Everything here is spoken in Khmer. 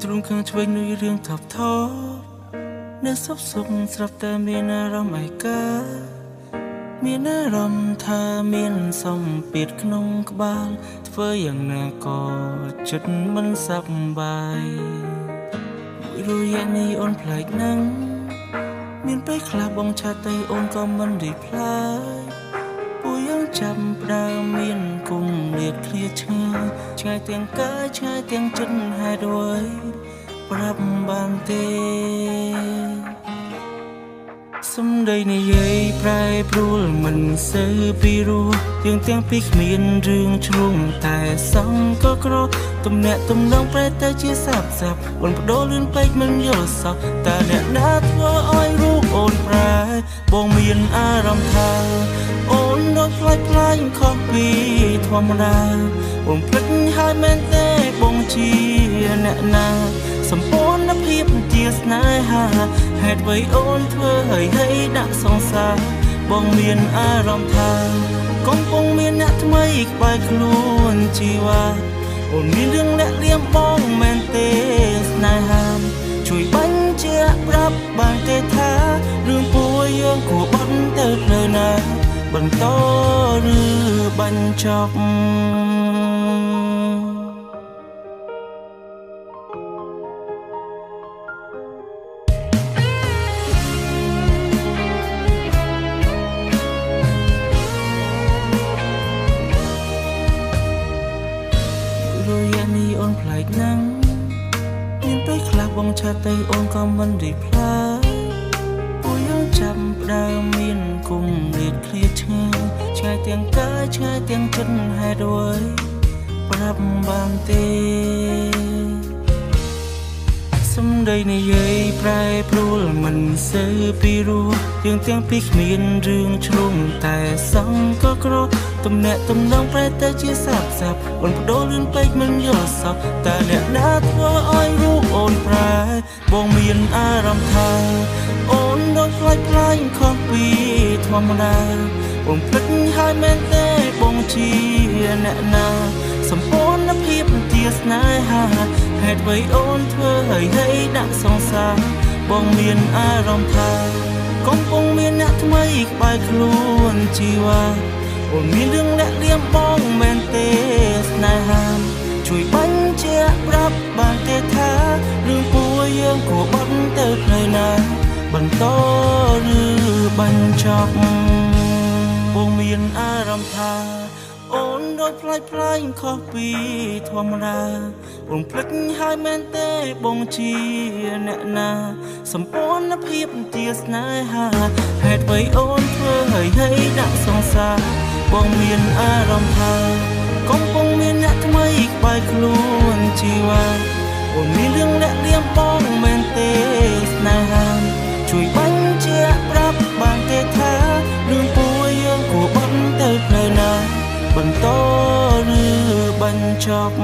ទ្រង់ខាងឆ្វេងនុយរឿងថប់ថប់នៅសពសុខស្រាប់តែមានអារម្មណ៍ឯកាមានអារម្មណ៍ថាមានសម្ពាធក្នុងក្បាលធ្វើយ៉ាងណាក៏ចិត្តមិនសប្បាយមួយរយៈនេះអូនប្លែកណាស់មានពេលខ្លះបងឆាតទៅអូនក៏មិនរីផ្លាយពួកយើងចាំផ្ដើមមានគុំលៀតឃ្លាឆ្ងាយទាំងកាយឆ្ងាយទាំងចិត្តហេតុអ្វីប្រាប់បានទេសំដីនិយាយប្រែប្រួលមិនសូវពីរោះទាំងពីគ្មានរឿងជ្រុងតែសង្កលក្រទំនាក់ទំនងប្រែទៅជាសាប់អូនបដូរលឿនពេកមិនយល់សោះតើអ្នកណាធ្វើឲ្យរូបអូនប្រែបងមានអារម្មណ៍ថាអូនដូចផ្លាយខុសពីធម្មតាបងភ្លេចហើយមែនទេបងជាអ្នកណាសម្ព័ន្ធភាពជាស្នេហាហេតុអ្វីអូនធ្វើឲ្យដាក់សង្សារបងមានអារម្មណ៍ថាកំពុងមានអ្នកថ្មីក្បែរខ្លួនជីវ៉ាអូនមានរឿងលាក់លៀមបងមែនទេស្នេហាជួយបញ្ជាក់ប្រាប់បានទេថារឿងពួកយើងគួរបត់ទៅផ្លូវណាបន្តឬបញ្ចប់អូនប្លែកណាស់មានពេលខ្លះបងឆាតទៅអូនក៏មិនរីផ្លាយពួកយើងចាំផ្ដើមមានគុំលៀតឃ្លាឆ្ងាយទាំងកាយឆ្ងាយទាំងចិត្តហេតុអ្វីប្រាប់បានទេសំដីនិយាយប្រែប្រួលមិនសូវពីរោះទាំងពីគ្មានរឿងជ្រុងតែសង្កលក្រទំនាក់ទំនងប្រែទៅជាសាប់អូនបដូរលឿនពេកមិនយល់សោះតើអ្នកណាធ្វើឲ្យរូបអូនប្រែបងមានអារម្មណ៍ថាអូនដូចផ្លាយខុសពីធម្មតាបងភ្លេចហើយមែនទេបងជាអ្នកណាសម្ព័ន្ធភាពជាស្នេហាហេតុអ្វីអូនធ្វើឲ្យដាក់សង្សារបងមានអារម្មណ៍ថាកំពុងមានអ្នកថ្មីក្បែរខ្លួនជីវ៉ាអូនមានរឿងលាក់លៀមបងមែនទេស្នេហាជួយបញ្ជាក់ប្រាប់បានទេថារឿងពួកយើងគួរបត់ទៅផ្លូវណាបន្តឬបញ្ចប់បងមានអារម្មណ៍ថាអូនដូចផ្លាយខុសពីធម្មតាបងភ្លេចហើយមែនទេបងជាអ្នកណាសម្ព័ន្ធភាពជាស្នេហាហេតុអ្វីអូនធ្វើឲ្យដាក់សង្សារបងមានអារម្មណ៍ថាកំពុងមានអ្នកថ្មីក្បែរខ្លួនជីវ៉ាអូនមានរឿងលាក់លៀមបងមែនទេស្នេហាជួយបញ្ជាក់ប្រាប់បានទេថារឿងពួកយើងគួរបត់ទៅផ្លូវណាបន្តឬបញ្ចប់